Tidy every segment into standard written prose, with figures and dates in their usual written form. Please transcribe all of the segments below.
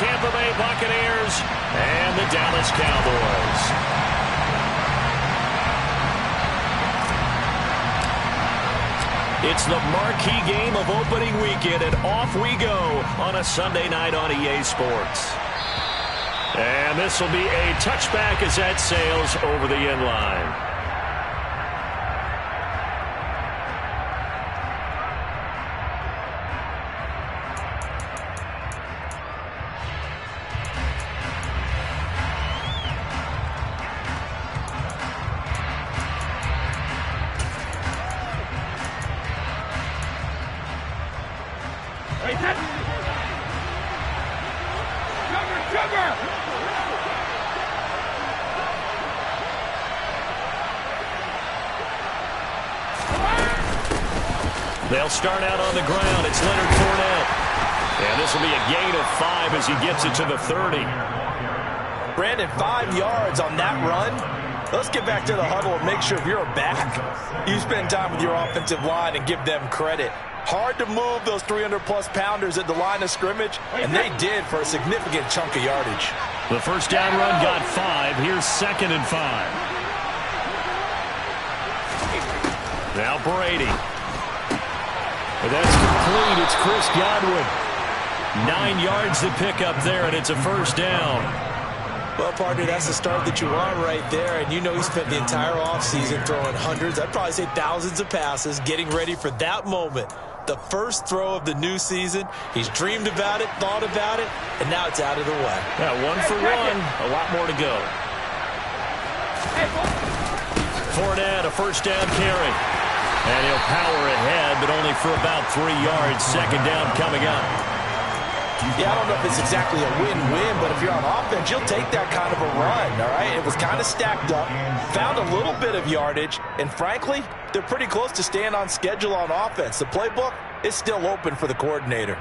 Tampa Bay Buccaneers and the Dallas Cowboys. It's the marquee game of opening weekend, and off we go on a Sunday night on EA Sports. And this will be a touchback as that sails over the end line. They'll start out on the ground. It's Leonard Fournette. And this will be a gain of 5 as he gets it to the 30. Brandon, 5 yards on that run. Let's get back to the huddle and make sure if you're a back, you spend time with your offensive line and give them credit. Hard to move those 300-plus pounders at the line of scrimmage, and they did for a significant chunk of yardage. The first down run got 5. Here's 2nd and 5. Now Brady. But that's complete. It's Chris Godwin. 9 yards to pick up there, and it's a first down. Well, partner, that's the start that you want right there. And you know he spent the entire offseason throwing hundreds, I'd probably say thousands of passes, getting ready for that moment. The first throw of the new season. He's dreamed about it, thought about it, and now it's out of the way. Yeah, 1 for 1. A lot more to go. Fournette, a first down carry. And he'll power ahead, but only for about 3 yards. Second down coming up. Yeah, I don't know if it's exactly a win-win, but if you're on offense, you'll take that kind of a run, all right? It was kind of stacked up, found a little bit of yardage, and frankly, they're pretty close to staying on schedule on offense. The playbook is still open for the coordinator.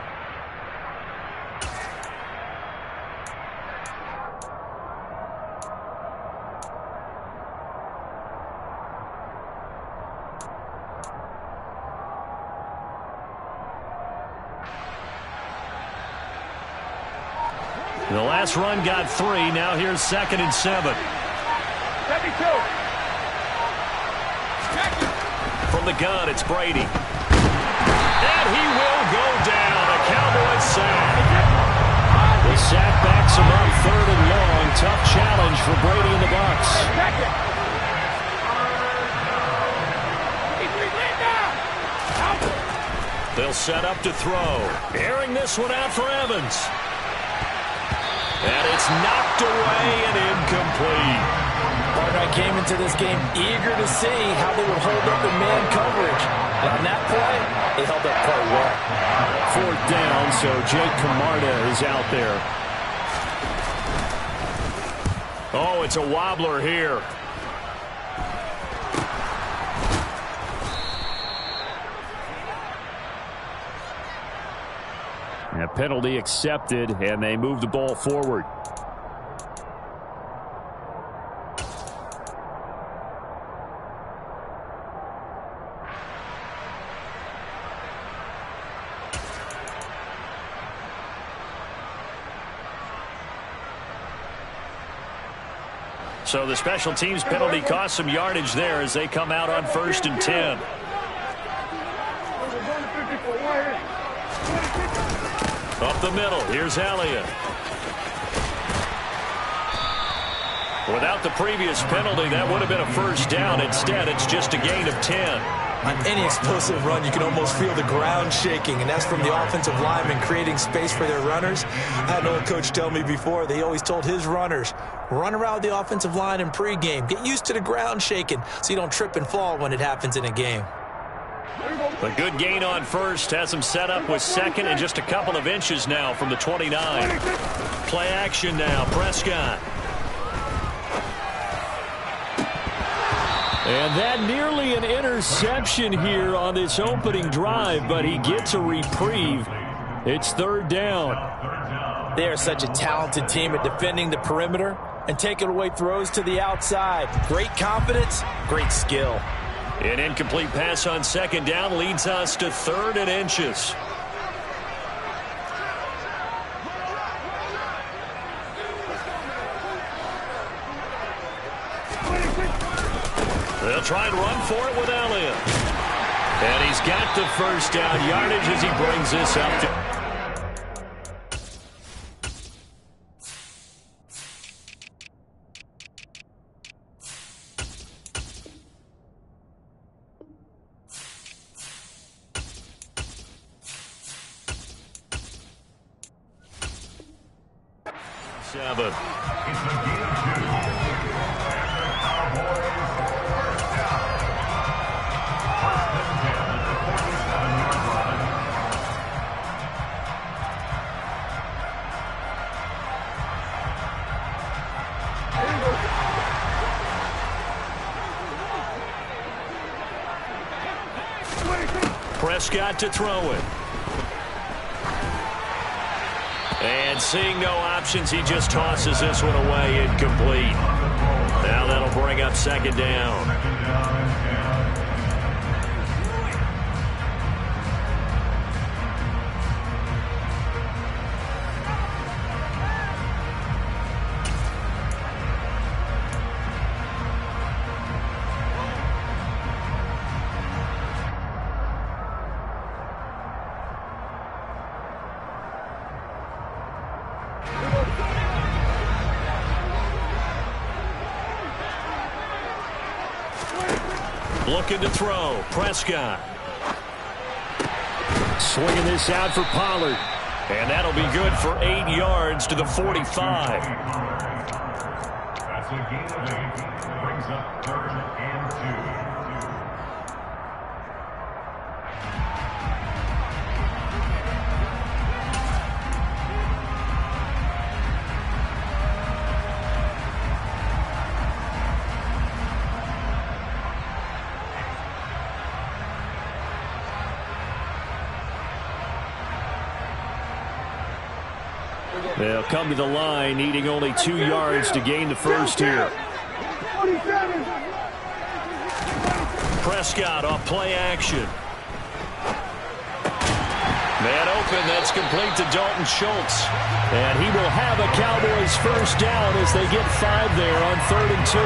The last run got 3. Now here's 2nd and 7. From the gun, it's Brady. And he will go down. A Cowboys sack. The sack backs him up 3rd and long. Tough challenge for Brady and the Bucs. They'll set up to throw. Airing this one out for Evans. And it's knocked away and incomplete. Partner, I came into this game eager to see how they would hold up in man coverage. And on that play, they held up quite well. 4th down, so Jake Camarda is out there. Oh, it's a wobbler here. A penalty accepted, and they move the ball forward. So the special teams penalty cost some yardage there as they come out on 1st and 10. Up the middle, here's Elliott. Without the previous penalty, that would have been a first down. Instead, it's just a gain of 10. On any explosive run, you can almost feel the ground shaking, and that's from the offensive linemen creating space for their runners. I had an old coach tell me before, they always told his runners, run around the offensive line in pregame. Get used to the ground shaking so you don't trip and fall when it happens in a game. A good gain on 1st has him set up with 2nd and just a couple of inches now from the 29. Play action now, Prescott. And that nearly an interception here on this opening drive, but he gets a reprieve. It's 3rd down. They are such a talented team at defending the perimeter and taking away throws to the outside. Great confidence, great skill. An incomplete pass on 2nd down leads us to 3rd and inches. They'll try and run for it with Elliott. And he's got the first down yardage as he brings this up to... Seven. Prescott to throw it. And seeing no options, he just tosses this one away incomplete. Now that'll bring up second down. Looking to throw. Prescott. Swinging this out for Pollard. And that'll be good for 8 yards to the 45. That's a gain of 8. Brings up 3rd and 2. They'll come to the line, needing only 2 yards to gain the first here. Prescott off play action. Man open, that's complete to Dalton Schultz. And he will have a Cowboys first down as they get 5 there on 3rd and 2.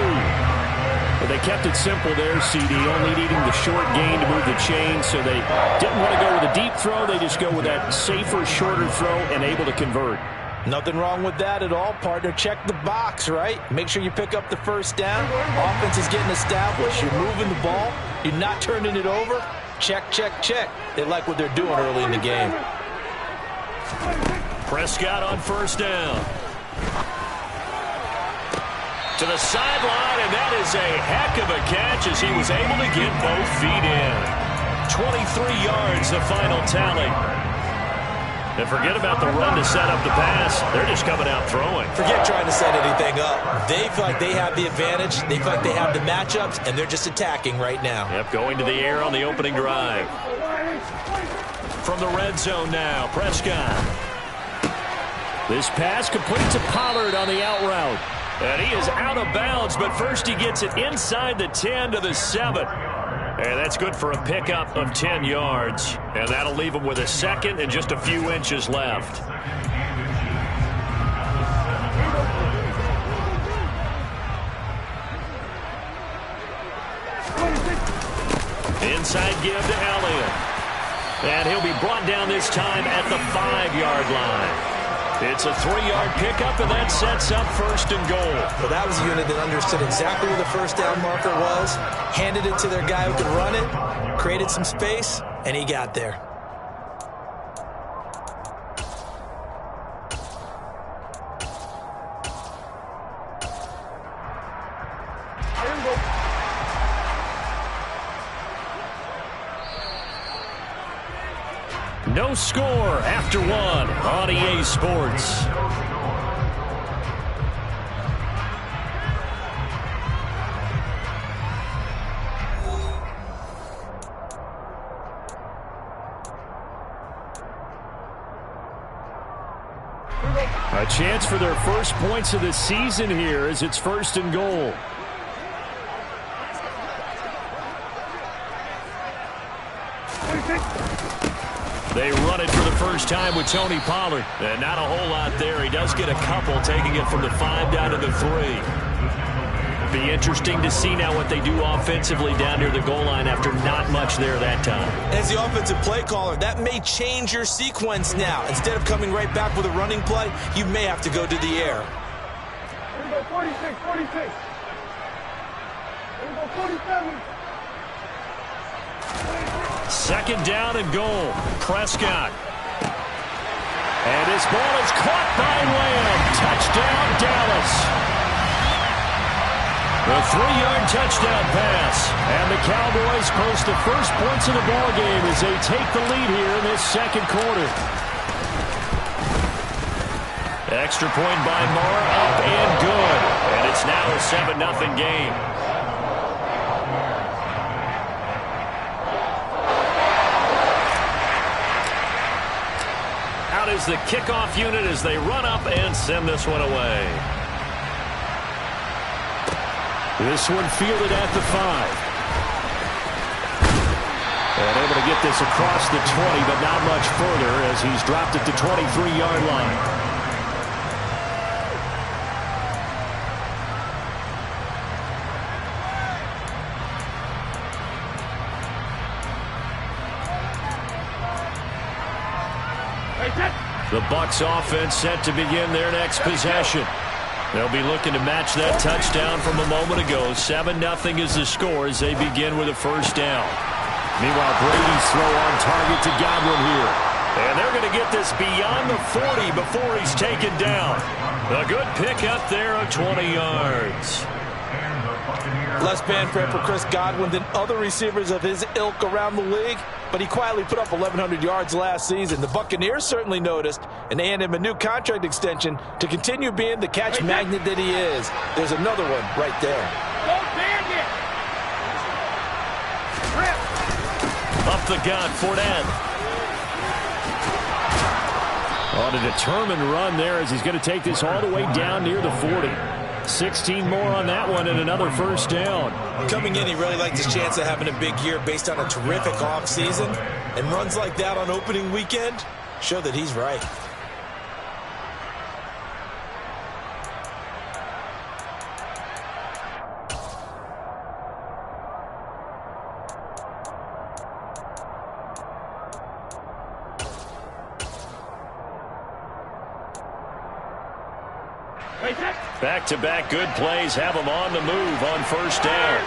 But they kept it simple there, CD, only needing the short gain to move the chain, so they didn't want to go with a deep throw. They just go with that safer, shorter throw and able to convert. Nothing wrong with that at all, partner. Check the box, right? Make sure you pick up the first down. Offense is getting established. You're moving the ball. You're not turning it over. Check, check, check. They like what they're doing early in the game. Prescott on first down. To the sideline, and that is a heck of a catch as he was able to get both feet in. 23 yards, the final tally. And forget about the run to set up the pass. They're just coming out throwing. Forget trying to set anything up. They feel like they have the advantage. They feel like they have the matchups, and they're just attacking right now. Yep, going to the air on the opening drive. From the red zone now, Prescott. This pass complete to Pollard on the out route. And he is out of bounds, but first he gets it inside the 10 to the 7. And that's good for a pickup of 10 yards. And that'll leave him with a second and just a few inches left. Inside give to Elliott. And he'll be brought down this time at the 5-yard line. It's a 3-yard pickup, and that sets up 1st and goal. Well, that was a unit that understood exactly where the first down marker was, handed it to their guy who could run it, created some space, and he got there. No score after 1 on EA Sports. A chance for their first points of the season here as it's 1st and goal. They run it for the first time with Tony Pollard. And not a whole lot there. He does get a couple, taking it from the 5 down to the 3. Be interesting to see now what they do offensively down near the goal line after not much there that time. As the offensive play caller, that may change your sequence now. Instead of coming right back with a running play, you may have to go to the air. Here we go, 46, 46. Here we go, 47. Second down and goal. Prescott. And his ball is caught by Lamb. Touchdown, Dallas. The 3-yard touchdown pass. And the Cowboys post the first points of the ball game as they take the lead here in this second quarter. Extra point by Marr, up and good. And it's now a 7-0 game. Out is the kickoff unit as they run up and send this one away. This one fielded at the 5. And able to get this across the 20, but not much further as he's dropped at the 23-yard line. The Bucs offense set to begin their next possession. They'll be looking to match that touchdown from a moment ago. 7-0 is the score as they begin with a first down. Meanwhile, Brady's throw on target to Godwin here. And they're going to get this beyond the 40 before he's taken down. A good pickup there of 20 yards. Less fanfare for Chris Godwin than other receivers of his ilk around the league, but he quietly put up 1,100 yards last season. The Buccaneers certainly noticed, and they handed him a new contract extension to continue being the catch magnet that he is. There's another one right there. Up the gut, Fournette. On a determined run there as he's going to take this all the way down near the 40. 16 more on that one and another first down. Coming in, he really liked his chance of having a big year based on a terrific offseason. And runs like that on opening weekend show that he's right. Back-to-back good plays have him on the move on first down.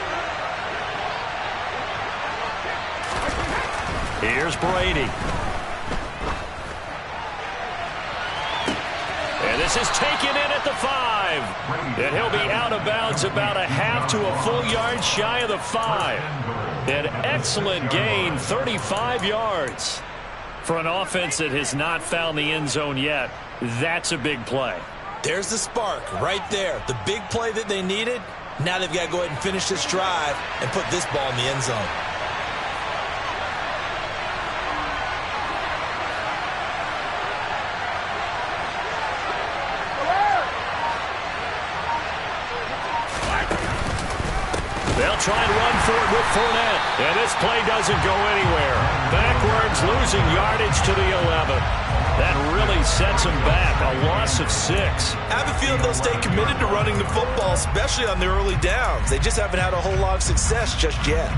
Here's Brady. And this is taken in at the 5. And he'll be out of bounds about a half to a full yard shy of the 5. An excellent gain, 35 yards. For an offense that has not found the end zone yet, that's a big play. There's the spark right there. The big play that they needed. Now they've got to go ahead and finish this drive and put this ball in the end zone. They'll try and run for it with Fournette. And this play doesn't go anywhere. Backwards, losing yardage to the 11. That really sets them back. A loss of 6. I have a feeling they'll stay committed to running the football, especially on the early downs. They just haven't had a whole lot of success just yet.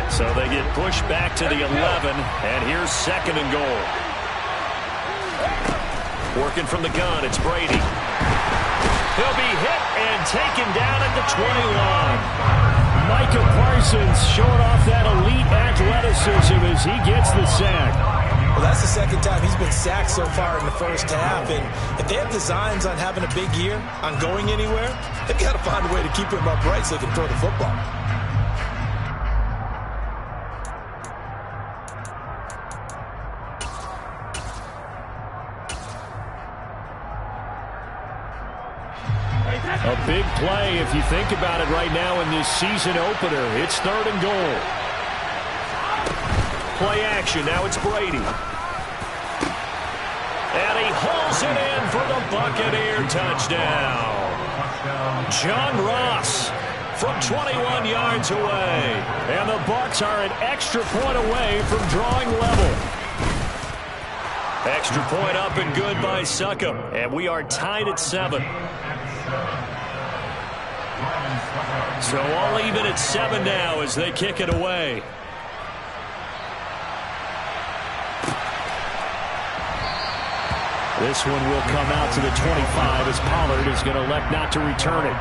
So they get pushed back to the 11, and here's second and goal. Working from the gun, it's Brady. He'll be hit and taken down at the 20-line. Micah Parsons showing off that elite athleticism as he gets the sack. Well, that's the second time he's been sacked so far in the first half, and if they have designs on having a big year, on going anywhere, they've got to find a way to keep him upright so they can throw the football. A big play if you think about it right now in this season opener. It's third and goal. Play action. Now it's Brady. And he hauls it in for the Buccaneer touchdown. John Ross from 21 yards away. And the Bucs are an extra point away from drawing level. Extra point up and good by Succop. And we are tied at 7. So all even at 7 now as they kick it away. This one will come out to the 25 as Pollard is going to elect not to return it.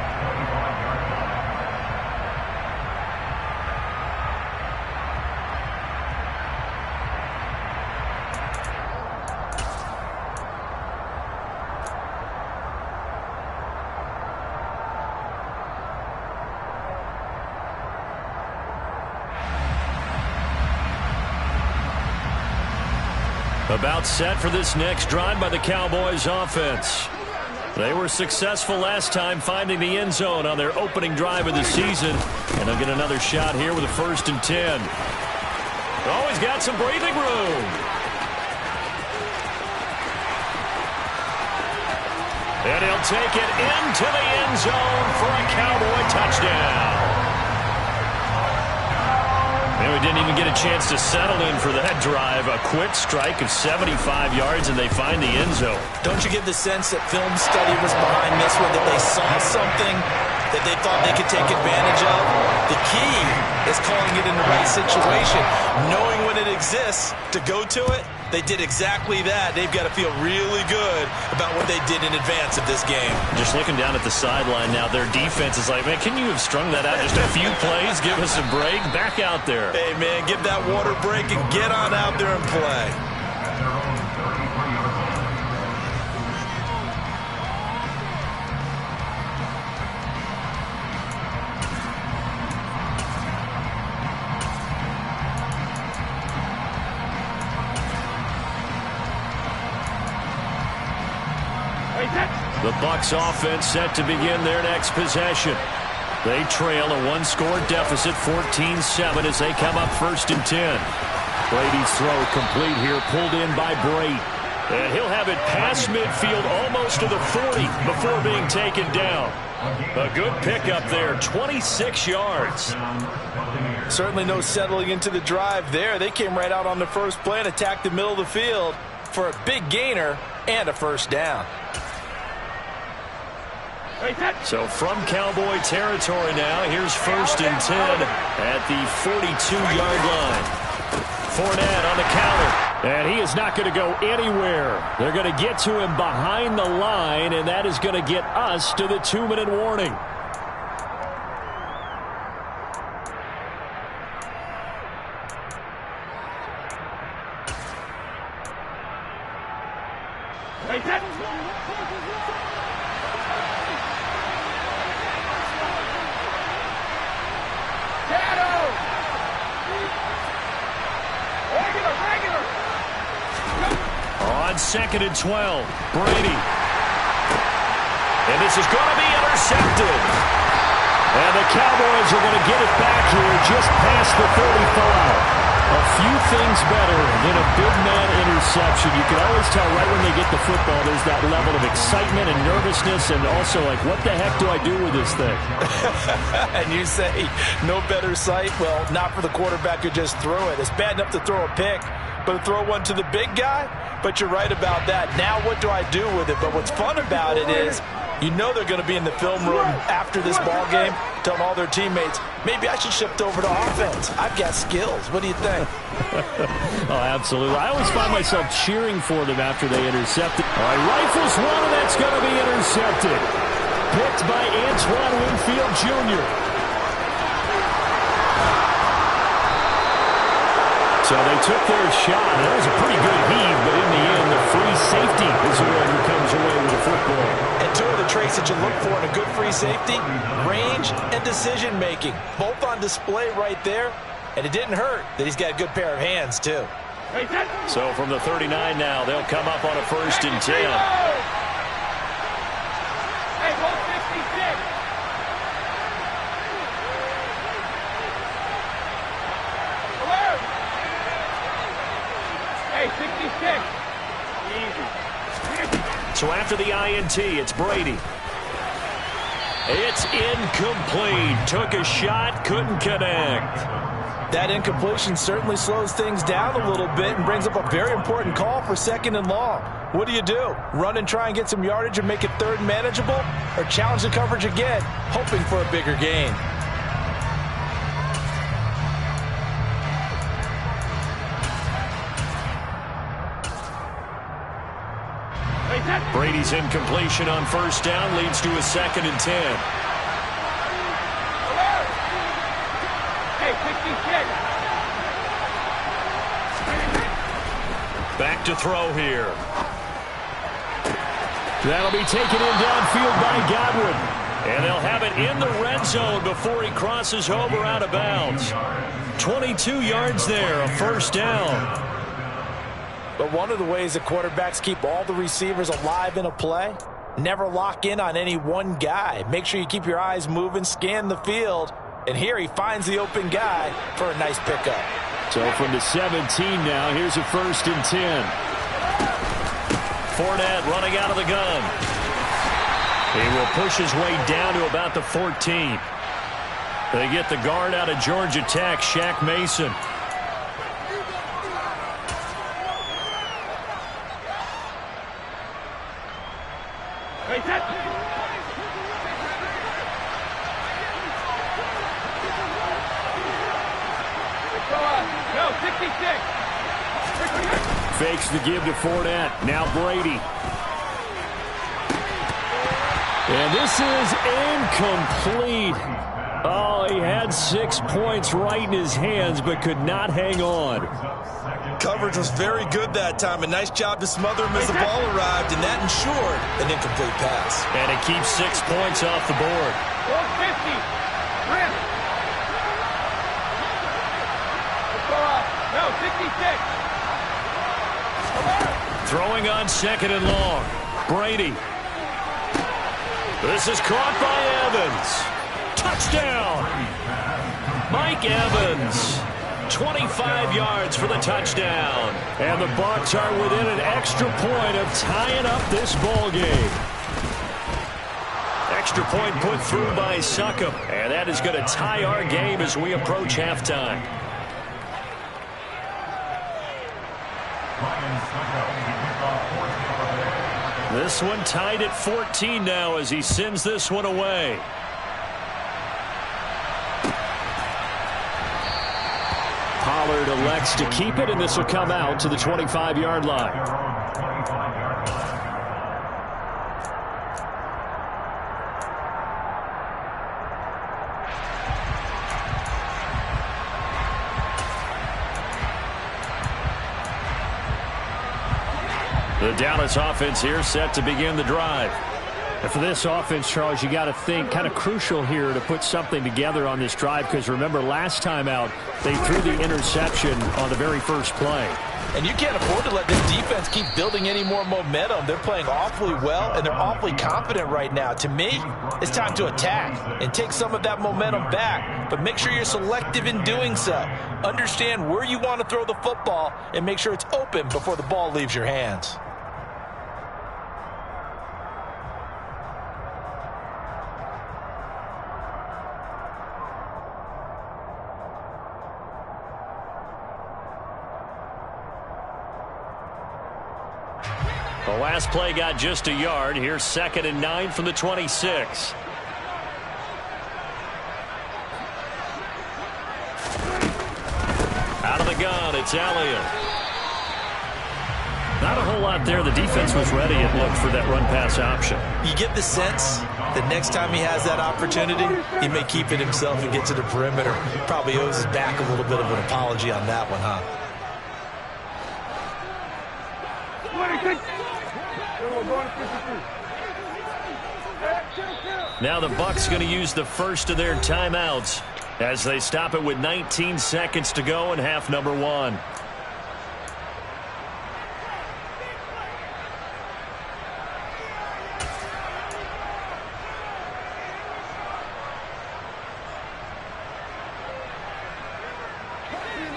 About set for this next drive by the Cowboys offense. They were successful last time finding the end zone on their opening drive of the season. And they'll get another shot here with a 1st and 10. Always got some breathing room. And he'll take it into the end zone for a Cowboy touchdown. And we didn't even get a chance to settle in for that drive. A quick strike of 75 yards, and they find the end zone. Don't you get the sense that film study was behind this one, that they saw something that they thought they could take advantage of? The key is calling it in the right situation, knowing when it exists to go to it. They did exactly that. They've got to feel really good about what they did in advance of this game. Just looking down at the sideline now, their defense is like, man, can you have strung that out just a few plays? Give us a break. Back out there. Hey, man, give that water break and get on out there and play. The Bucs offense set to begin their next possession. They trail a one-score deficit, 14-7, as they come up 1st and 10. Brady's throw complete here, pulled in by Brate. And he'll have it past midfield almost to the 40 before being taken down. A good pickup there, 26 yards. Certainly no settling into the drive there. They came right out on the first play and attacked the middle of the field for a big gainer and a 1st down. So from Cowboy territory now, here's 1st and 10 at the 42-yard line. Fournette on the counter, and he is not going to go anywhere. They're going to get to him behind the line, and that is going to get us to the 2-minute warning. On 2nd and 12, Brady. And this is going to be intercepted. And the Cowboys are going to get it back here just past the 35. A few things better than a big man interception. You can always tell right when they get the football, there's that level of excitement and nervousness, and also like, what the heck do I do with this thing? And you say, no better sight? Well, not for the quarterback who just threw it. It's bad enough to throw a pick, but to throw one to the big guy? But you're right about that. Now what do I do with it? But what's fun about it is, you know they're going to be in the film room after this ball game, telling all their teammates, maybe I should shift over to offense. I've got skills. What do you think? Oh, absolutely. I always find myself cheering for them after they intercept it. All right, rifles one, and that's going to be intercepted. Picked by Antoine Winfield Jr. So they took their shot. That was a pretty good heave, but in the end, the free safety is the one who comes away with the football. And two of the traits that you look for in a good free safety, range and decision-making. Both on display right there. And it didn't hurt that he's got a good pair of hands, too. So from the 39 now, they'll come up on a 1st and 10. Hey, 156. Hey, 66. Easy. So after the INT, it's Brady. It's incomplete. Took a shot, couldn't connect. That incompletion certainly slows things down a little bit and brings up a very important call for 2nd and long. What do? Run and try and get some yardage and make it 3rd and manageable? Or challenge the coverage again, hoping for a bigger gain? Brady's incompletion on 1st down leads to a 2nd and 10. Hey, 56. Back to throw here. That'll be taken in downfield by Godwin. And they'll have it in the red zone before he crosses over out of bounds. 22 yards there, a 1st down. But one of the ways that quarterbacks keep all the receivers alive in a play, never lock in on any one guy. Make sure you keep your eyes moving, scan the field. And here he finds the open guy for a nice pickup. So from the 17 now, here's a 1st and 10. Fournette running out of the gun. He will push his way down to about the 14. They get the guard out of Georgia Tech, Shaq Mason. Fakes the give to Fournette. Now Brady. And this is incomplete. Oh, he had 6 points right in his hands, but could not hang on. Coverage was very good that time. A nice job to smother him as the ball arrived, and that ensured an incomplete pass. And it keeps 6 points off the board. 150. Rip. No, 66. Throwing on 2nd and long. Brady. This is caught by Evans. Touchdown. Mike Evans. 25 yards for the touchdown. And the Bucs are within an extra point of tying up this ball game. Extra point put through by Succop. And that is going to tie our game as we approach halftime. This one tied at 14 now as he sends this one away. Pollard elects to keep it, and this will come out to the 25-yard line. The Dallas offense here set to begin the drive. And for this offense, Charles, you got to think kind of crucial here to put something together on this drive, because remember last time out they threw the interception on the very first play. And you can't afford to let this defense keep building any more momentum. They're playing awfully well, and they're awfully confident right now. To me, it's time to attack and take some of that momentum back. But make sure you're selective in doing so. Understand where you want to throw the football and make sure it's open before the ball leaves your hands. The last play got just a yard. Here's 2nd and 9 from the 26. Out of the gun, it's Elliott. Not a whole lot there. The defense was ready, it looked, for that run-pass option. You get the sense that next time he has that opportunity, he may keep it himself and get to the perimeter. Probably owes his back a little bit of an apology on that one, huh? Now the Bucs going to use the first of their timeouts as they stop it with 19 seconds to go in half number 1.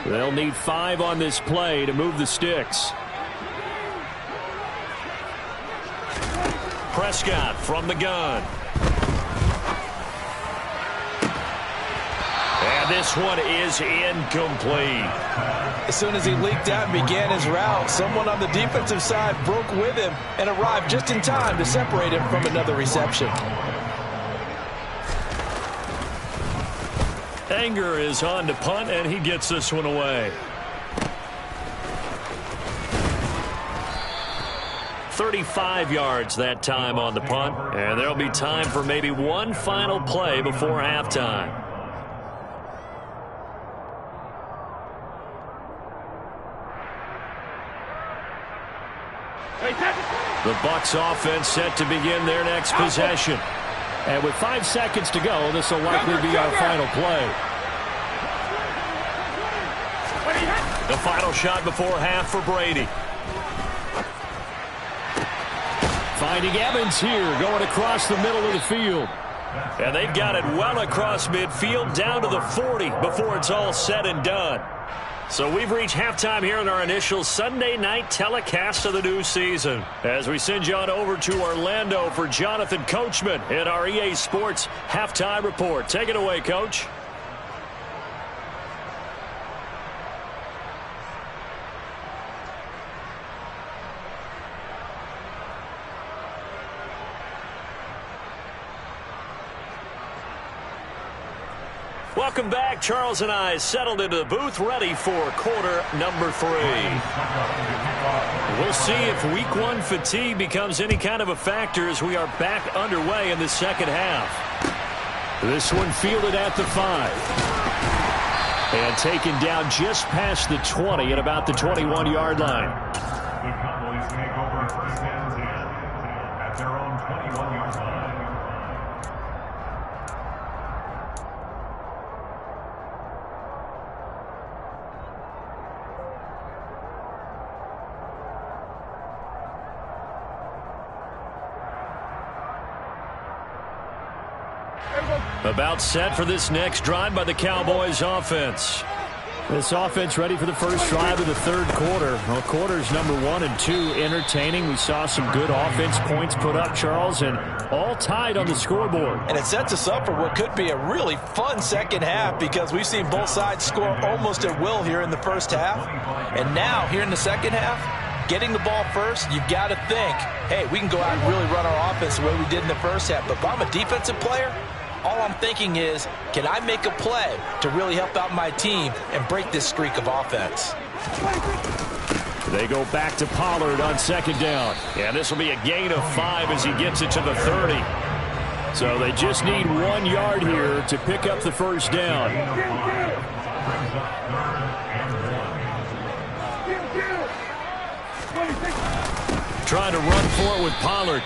They'll need 5 on this play to move the sticks. Prescott from the gun. And this one is incomplete. As soon as he leaked out and began his route, someone on the defensive side broke with him and arrived just in time to separate him from another reception. Anger is on to punt, and he gets this one away. 35 yards that time on the punt, and there'll be time for maybe one final play before halftime. The Bucs offense set to begin their next possession. And with 5 seconds to go, this will likely be our final play. The final shot before half for Brady. Finding Evans here, going across the middle of the field. And they've got it well across midfield, down to the 40 before it's all said and done. So we've reached halftime here in our initial Sunday night telecast of the new season. As we send you on over to Orlando for Jonathan Coachman in our EA Sports Halftime Report. Take it away, Coach. Welcome back. Charles and I settled into the booth, ready for quarter number 3. We'll see if week 1 fatigue becomes any kind of a factor as we are back underway in the second half. This one fielded at the 5. And taken down just past the 20 at about the 21-yard line. The Cowboys take over first and 10 at their own 21-yard line. About set for this next drive by the Cowboys offense. This offense ready for the first drive of the third quarter. Well, quarters number 1 and 2 entertaining. We saw some good offense points put up, Charles, and all tied on the scoreboard. And it sets us up for what could be a really fun second half because we've seen both sides score almost at will here in the first half. And now, here in the second half, getting the ball first, you've got to think, hey, we can go out and really run our offense the way we did in the first half. But if I'm a defensive player, all I'm thinking is, can I make a play to really help out my team and break this streak of offense? They go back to Pollard on second down. And this will be a gain of 5 as he gets it to the 30. So they just need 1 yard here to pick up the first down. Trying to run for it with Pollard.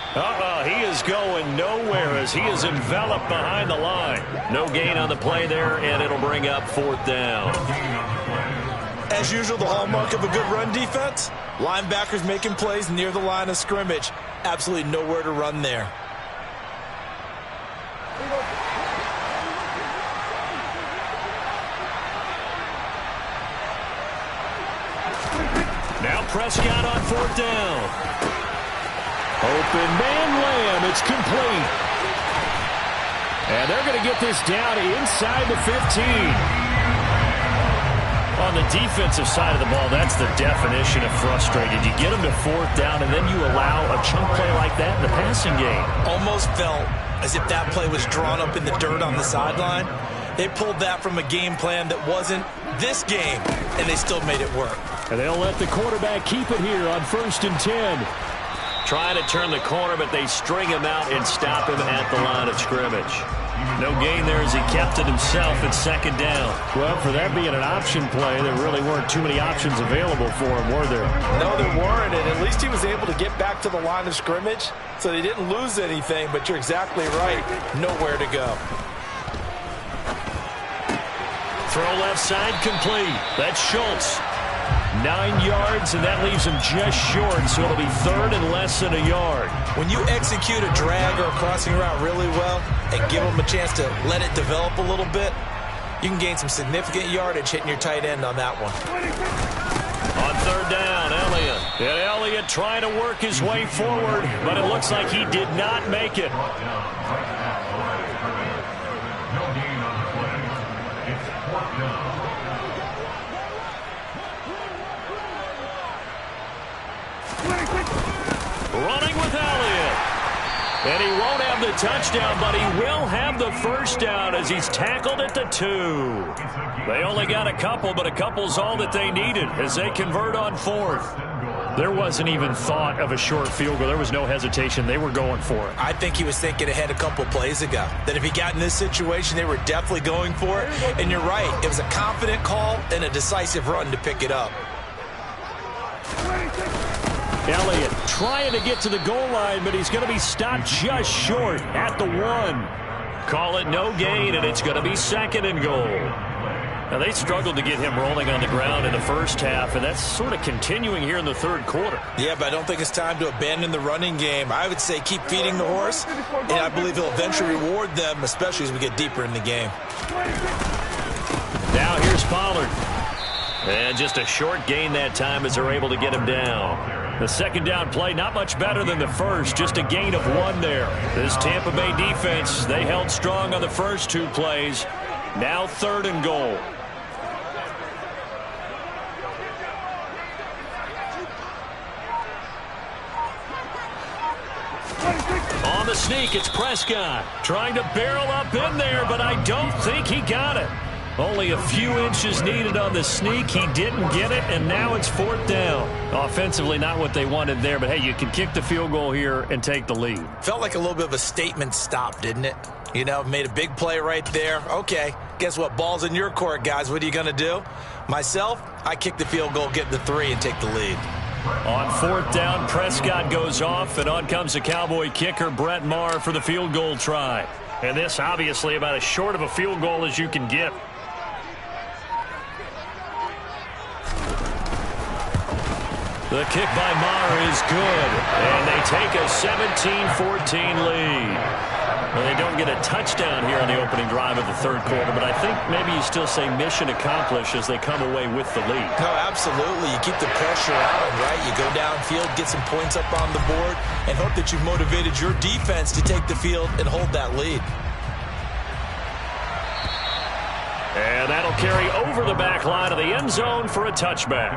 He is going nowhere as he is enveloped behind the line. No gain on the play there, and it'll bring up 4th down. As usual, the hallmark of a good run defense, linebackers making plays near the line of scrimmage. Absolutely nowhere to run there. Now Prescott on 4th down. Open man Lamb, it's complete. And they're going to get this down inside the 15. On the defensive side of the ball, that's the definition of frustrated. You get them to 4th down, and then you allow a chunk play like that in the passing game. Almost felt as if that play was drawn up in the dirt on the sideline. They pulled that from a game plan that wasn't this game, and they still made it work. And they'll let the quarterback keep it here on 1st and 10. Trying to turn the corner, but they string him out and stop him at the line of scrimmage. No gain there as he kept it himself at 2nd down. Well, for that being an option play, there really weren't too many options available for him, were there? No, there weren't, and at least he was able to get back to the line of scrimmage, so they didn't lose anything, but you're exactly right. Nowhere to go. Throw left side complete. That's Schultz. 9 yards, and that leaves him just short, so it'll be 3rd and less than a yard. When you execute a drag or a crossing route really well and give them a chance to let it develop a little bit, you can gain some significant yardage hitting your tight end on that one. On 3rd down, Elliott. And Elliott trying to work his way forward, but it looks like he did not make it. And he won't have the touchdown, but he will have the first down as he's tackled at the 2. They only got a couple, but a couple's all that they needed as they convert on 4th. There wasn't even thought of a short field goal. There was no hesitation. They were going for it. I think he was thinking ahead a couple plays ago, that if he got in this situation, they were definitely going for it. And you're right, it was a confident call and a decisive run to pick it up. Elliott trying to get to the goal line, but he's going to be stopped just short at the 1. Call it no gain, and it's going to be 2nd and goal. Now, they struggled to get him rolling on the ground in the first half, and that's sort of continuing here in the 3rd quarter. Yeah, but I don't think it's time to abandon the running game. I would say keep feeding the horse, and I believe he'll eventually reward them, especially as we get deeper in the game. Now here's Pollard. And just a short gain that time as they're able to get him down. The 2nd down play, not much better than the first, just a gain of 1 there. This Tampa Bay defense, they held strong on the first 2 plays. Now 3rd and goal. On the sneak, it's Prescott. Trying to barrel up in there, but I don't think he got it. Only a few inches needed on the sneak. He didn't get it, and now it's 4th down. Offensively, not what they wanted there, but hey, you can kick the field goal here and take the lead. Felt like a little bit of a statement stop, didn't it? You know, made a big play right there. Okay, guess what? Ball's in your court, guys. What are you going to do? Myself, I kick the field goal, get the 3, and take the lead. On 4th down, Prescott goes off, and on comes the Cowboy kicker, Brett Maher, for the field goal try. And this, obviously, about as short of a field goal as you can get. The kick by Maher is good, and they take a 17-14 lead. Well, they don't get a touchdown here on the opening drive of the 3rd quarter, but I think maybe you still say mission accomplished as they come away with the lead. No, absolutely. You keep the pressure on, right? You go downfield, get some points up on the board, and hope that you've motivated your defense to take the field and hold that lead. And that'll carry over the back line of the end zone for a touchback.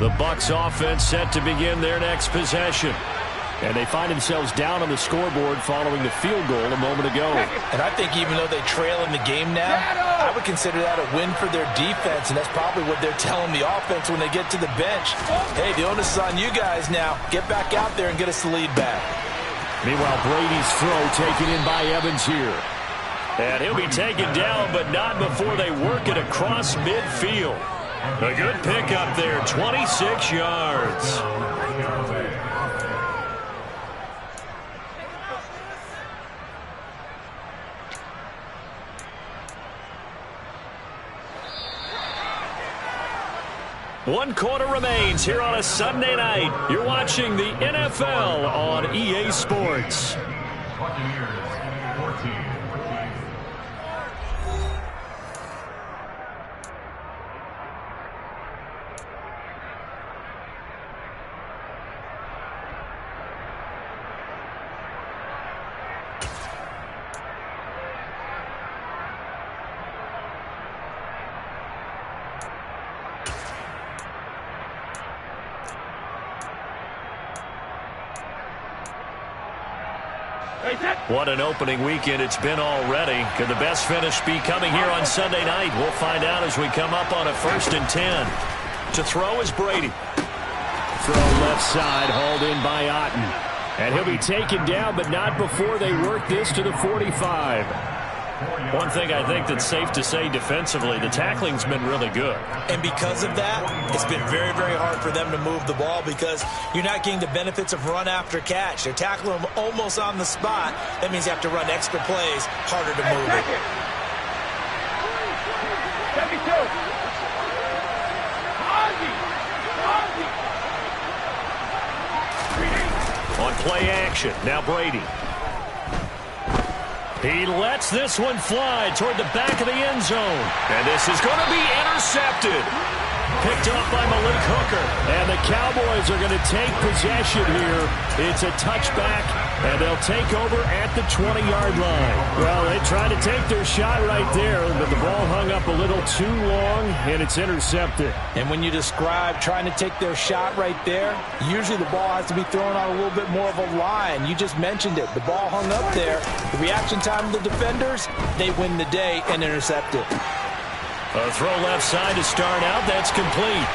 The Bucs offense set to begin their next possession. And they find themselves down on the scoreboard following the field goal a moment ago. And I think even though they trail in the game now, I would consider that a win for their defense, and that's probably what they're telling the offense when they get to the bench. Hey, the onus is on you guys now. Get back out there and get us the lead back. Meanwhile, Brady's throw taken in by Evans here. And he'll be taken down, but not before they work it across midfield. A good pickup there, 26 yards. One quarter remains here on a Sunday night. You're watching the NFL on EA Sports. What an opening weekend it's been already. Could the best finish be coming here on Sunday night? We'll find out as we come up on a 1st and 10. To throw is Brady. Throw left side, hauled in by Otten. And he'll be taken down, but not before they work this to the 45. One thing I think that's safe to say defensively, the tackling's been really good. And because of that, it's been very, very hard for them to move the ball because you're not getting the benefits of run after catch. They're tackling them almost on the spot. That means you have to run extra plays, harder to move it. 72. On play action, now Brady. He lets this one fly toward the back of the end zone. And this is going to be intercepted. Picked up by Malik Hooker. And the Cowboys are going to take possession here. It's a touchback And they'll take over at the 20-yard line. Well, they tried to take their shot right there, but the ball hung up a little too long, and it's intercepted. And when you describe trying to take their shot right there, usually the ball has to be thrown on a little bit more of a line. You just mentioned it. The ball hung up there. The reaction time of the defenders, they win the day and intercept it. A throw left side to start out. That's complete.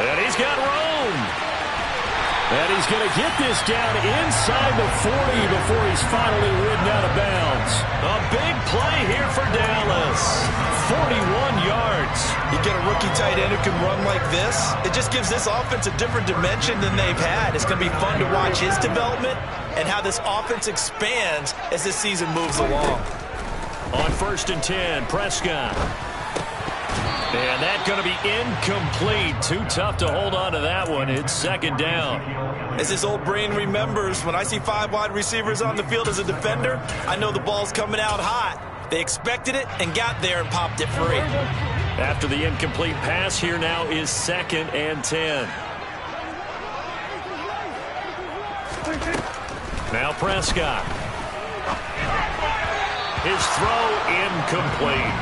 And he's got room. And he's going to get this down inside the 40 before he's finally ridden out of bounds. A big play here for Dallas. 41 yards. You get a rookie tight end who can run like this. It just gives this offense a different dimension than they've had. It's going to be fun to watch his development and how this offense expands as this season moves along. On 1st and 10, Prescott. And that's going to be incomplete. Too tough to hold on to that one. It's 2nd down. As his old brain remembers, when I see 5 wide receivers on the field as a defender, I know the ball's coming out hot. They expected it and got there and popped it free. After the incomplete pass, here now is 2nd and 10. Now Prescott. His throw incomplete.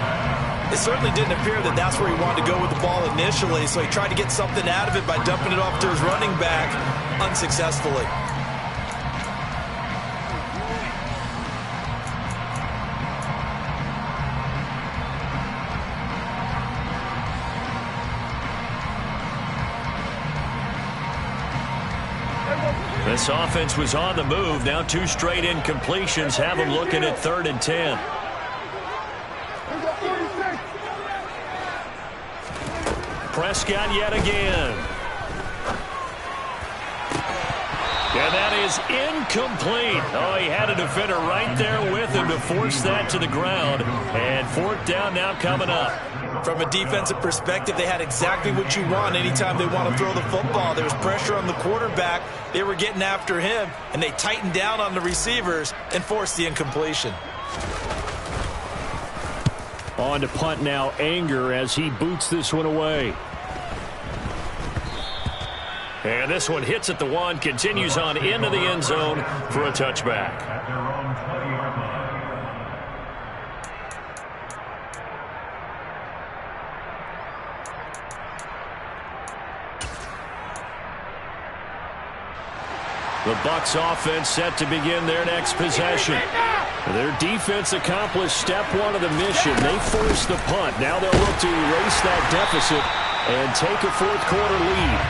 It certainly didn't appear that that's where he wanted to go with the ball initially, so he tried to get something out of it by dumping it off to his running back unsuccessfully. This offense was on the move. Now 2 straight incompletions have them looking at 3rd and 10. Prescott yet again. And that is incomplete. Oh, he had a defender right there with him to force that to the ground. And 4th down now coming up. From a defensive perspective, they had exactly what you want anytime they want to throw the football. There was pressure on the quarterback. They were getting after him, and they tightened down on the receivers and forced the incompletion. On to punt now, Anger, as he boots this one away. And this one hits at the 1, continues on into the end zone for a touchback. At their own 20-yard line. The Bucs offense set to begin their next possession. Their defense accomplished step 1 of the mission. They forced the punt. Now they'll look to erase that deficit and take a 4th quarter lead.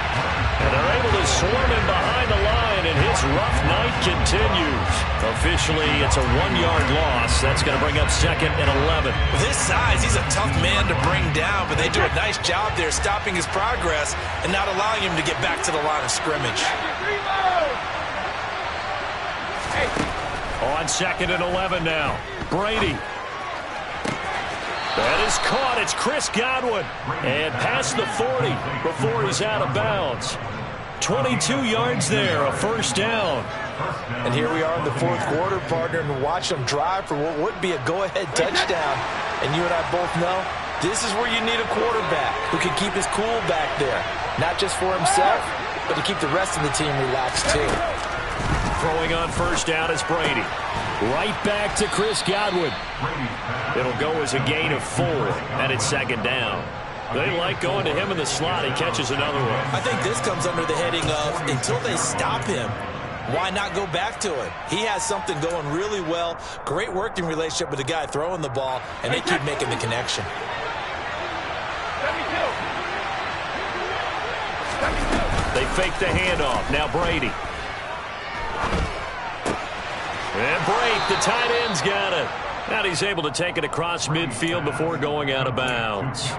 And they're able to swarm him behind the line, and his rough night continues. Officially, it's a 1-yard loss. That's going to bring up 2nd and 11. With his size, he's a tough man to bring down, but they do a nice job there stopping his progress and not allowing him to get back to the line of scrimmage. On 2nd and 11 now, Brady. That is caught. It's Chris Godwin. And past the 40 before he's out of bounds. 22 yards there, a 1st down. And here we are in the 4th quarter, partner, and watch them drive for what would be a go-ahead touchdown. And you and I both know this is where you need a quarterback who can keep his cool back there. Not just for himself, but to keep the rest of the team relaxed too. Throwing on 1st down is Brady. Right back to Chris Godwin. It'll go as a gain of 4, and it's 2nd down. They like going to him in the slot. He catches another one. I think this comes under the heading of until they stop him, why not go back to it? He has something going really well. Great working relationship with the guy throwing the ball, and they keep making the connection. They fake the handoff. Now Brady. And break. The tight end's got it. Now he's able to take it across midfield before going out of bounds.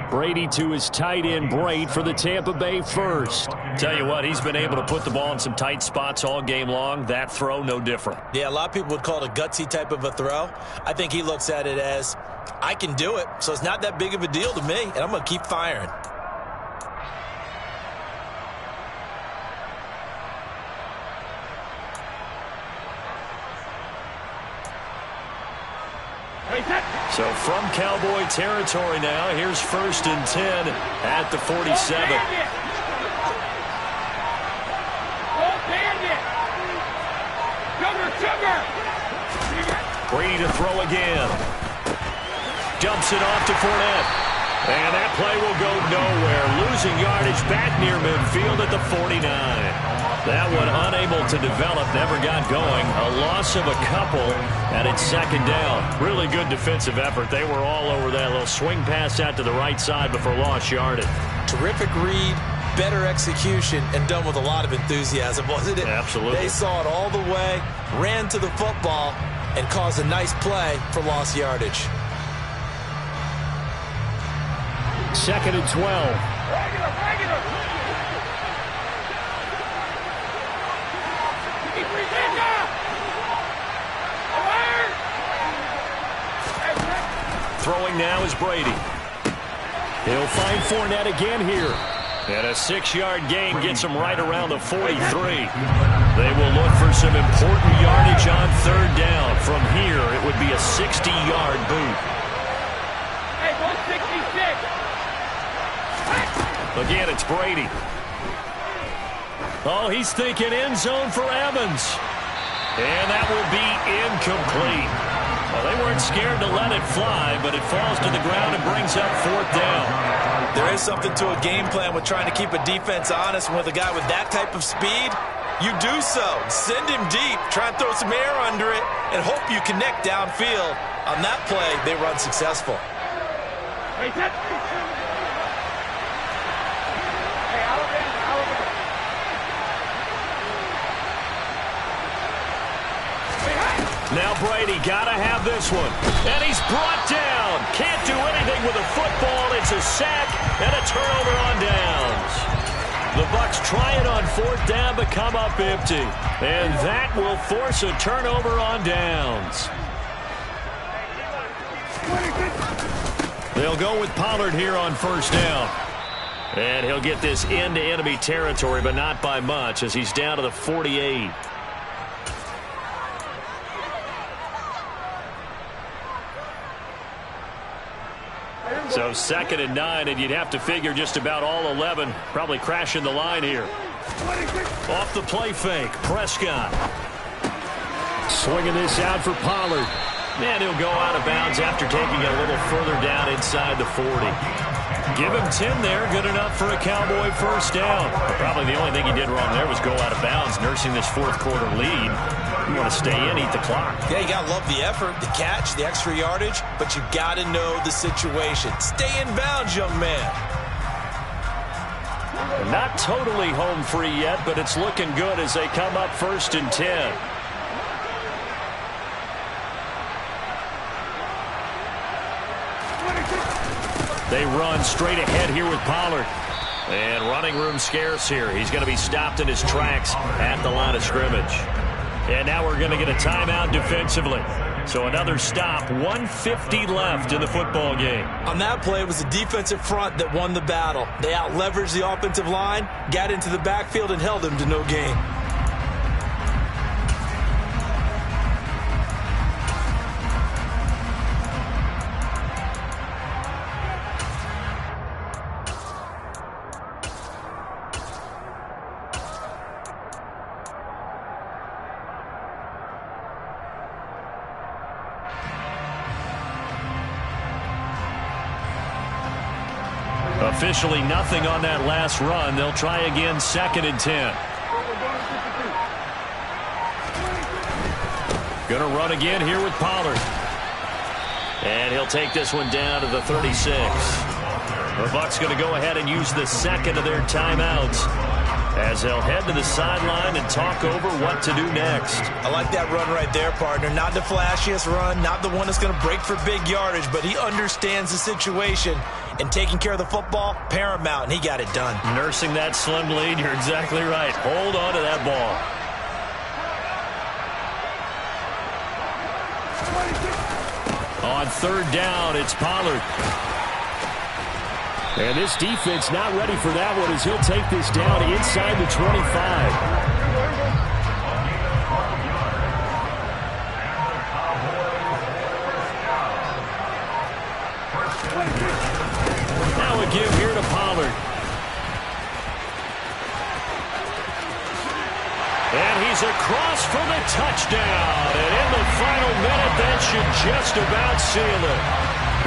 Brady to his tight end, Braid, for the Tampa Bay first. Tell you what, he's been able to put the ball in some tight spots all game long. That throw, no different. Yeah, a lot of people would call it a gutsy type of a throw. I think he looks at it as, I can do it, so it's not that big of a deal to me, and I'm going to keep firing. So from Cowboy territory now, here's 1st and 10 at the 47. 47 Brady to throw again. Dumps it off to Fournette. And that play will go nowhere. Losing yardage back near midfield at the 49. That one unable to develop, never got going. A loss of a couple, and it's second down. Really good defensive effort. They were all over that little swing pass out to the right side before lost yardage. Terrific read, better execution, and done with a lot of enthusiasm, wasn't it? Absolutely. They saw it all the way, ran to the football, and caused a nice play for lost yardage. Second and 12. Throwing now is Brady. He'll find Fournette again here. And a 6-yard gain gets him right around the 43. They will look for some important yardage on third down. From here, it would be a 60-yard boot. Hey, 166. Again, it's Brady. Oh, he's thinking end zone for Evans. And that will be incomplete. Well, they weren't scared to let it fly, but it falls to the ground and brings up fourth down. There is something to a game plan with trying to keep a defense honest. With a guy with that type of speed, you do so. Send him deep, try and throw some air under it, and hope you connect downfield. On that play, they were unsuccessful. Hey, Now Brady got to have this one. And he's brought down. Can't do anything with a football. It's a sack and a turnover on downs. The Bucs try it on fourth down but come up empty. And that will force a turnover on downs. They'll go with Pollard here on first down. And he'll get this into enemy territory, but not by much as he's down to the 48. So second and 9, and you'd have to figure just about all 11 probably crashing the line here. Off the play fake, Prescott. Swinging this out for Pollard. And he'll go out of bounds after taking it a little further down inside the 40. Give him 10 there, good enough for a Cowboy first down. Probably the only thing he did wrong there was go out of bounds, nursing this fourth quarter lead. You want to stay in, eat the clock. Yeah, you got to love the effort, the catch, the extra yardage, but you got to know the situation. Stay in bounds, young man. Not totally home free yet, but it's looking good as they come up first and 10. They run straight ahead here with Pollard. And running room scarce here. He's going to be stopped in his tracks at the line of scrimmage. And now we're going to get a timeout defensively. So another stop, 1:50 left in the football game. On that play, it was the defensive front that won the battle. They out-leveraged the offensive line, got into the backfield, and held him to no gain. Officially nothing on that last run. They'll try again second and 10. Gonna run again here with Pollard. And he'll take this one down to the 36. The Bucs gonna go ahead and use the second of their timeouts as they'll head to the sideline and talk over what to do next. I like that run right there, partner. Not the flashiest run, not the one that's going to break for big yardage, but he understands the situation, and taking care of the football, paramount, and he got it done. Nursing that slim lead, you're exactly right. Hold on to that ball. On third down, it's Pollard. And this defense not ready for that one as he'll take this down inside the 25. Now a give here to Pollard. And he's he's across for the touchdown. And in the final minute, that should just about seal it.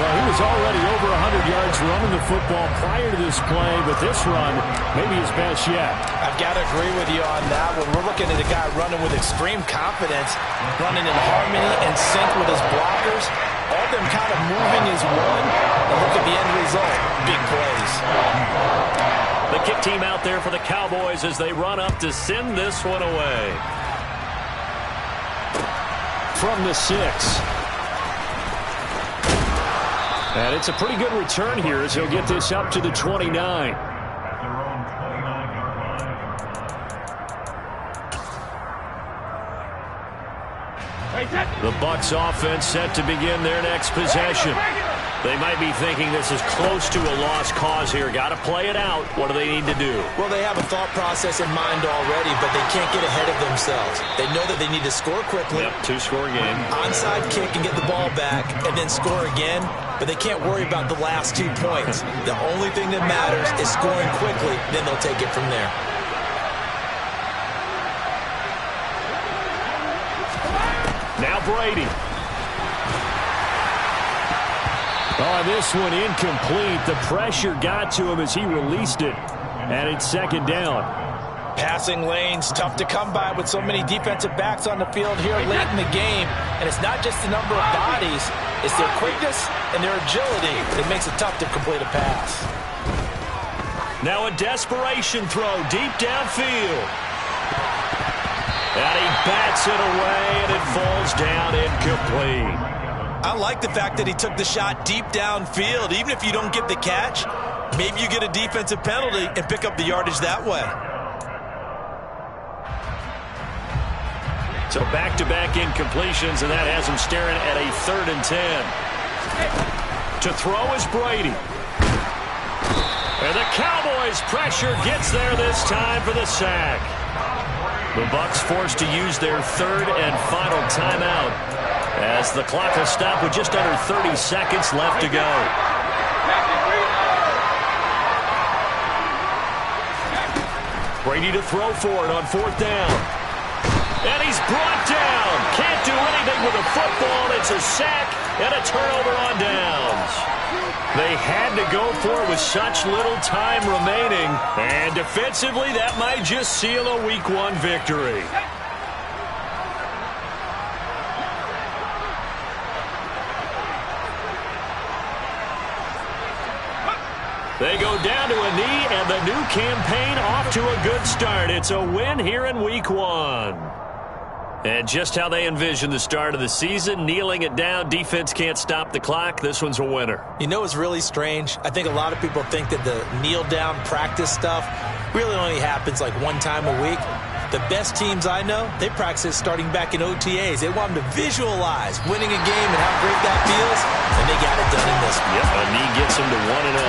Well, he was already over 100 yards running the football prior to this play, but this run may be his best yet. I've got to agree with you on that one. We're looking at a guy running with extreme confidence, running in harmony and sync with his blockers. All of them kind of moving as one. And look at the end result. Big plays. The kick team out there for the Cowboys as they run up to send this one away. From the 6. And it's a pretty good return here as he'll get this up to the 29. At their own 29-yard line. The Bucs offense set to begin their next possession. They might be thinking this is close to a lost cause here. Got to play it out. What do they need to do? Well, they have a thought process in mind already, but they can't get ahead of themselves. They know that they need to score quickly. Yep, two-score game. Onside kick and get the ball back and then score again, but they can't worry about the last 2 points. The only thing that matters is scoring quickly, then they'll take it from there. Now Brady. Oh, this one incomplete. The pressure got to him as he released it. And it's second down. Passing lanes, tough to come by with so many defensive backs on the field here late in the game. And it's not just the number of bodies, it's their quickness and their agility that makes it tough to complete a pass. Now a desperation throw deep downfield. And he bats it away, and it falls down incomplete. I like the fact that he took the shot deep downfield. Even if you don't get the catch, maybe you get a defensive penalty and pick up the yardage that way. So back-to-back incompletions, and that has him staring at a 3rd and 10. To throw is Brady. And the Cowboys' pressure gets there this time for the sack. The Bucs forced to use their 3rd and final timeout as the clock will stop with just under 30 seconds left to go. Brady to throw for it on 4th down. And he's brought down. Can't do anything with the football. It's a sack and a turnover on downs. They had to go for it with such little time remaining. And defensively, that might just seal a Week 1 victory. They go down to a knee, and the new campaign off to a good start. It's a win here in Week 1. And just how they envision the start of the season, kneeling it down, defense can't stop the clock. This one's a winner. You know what's really strange? I think a lot of people think that the kneel-down practice stuff really only happens like one time a week. The best teams I know, they practice it starting back in OTAs. They want them to visualize winning a game and how great that feels, and they got it done in this one. Yep, a knee gets them to 1-0.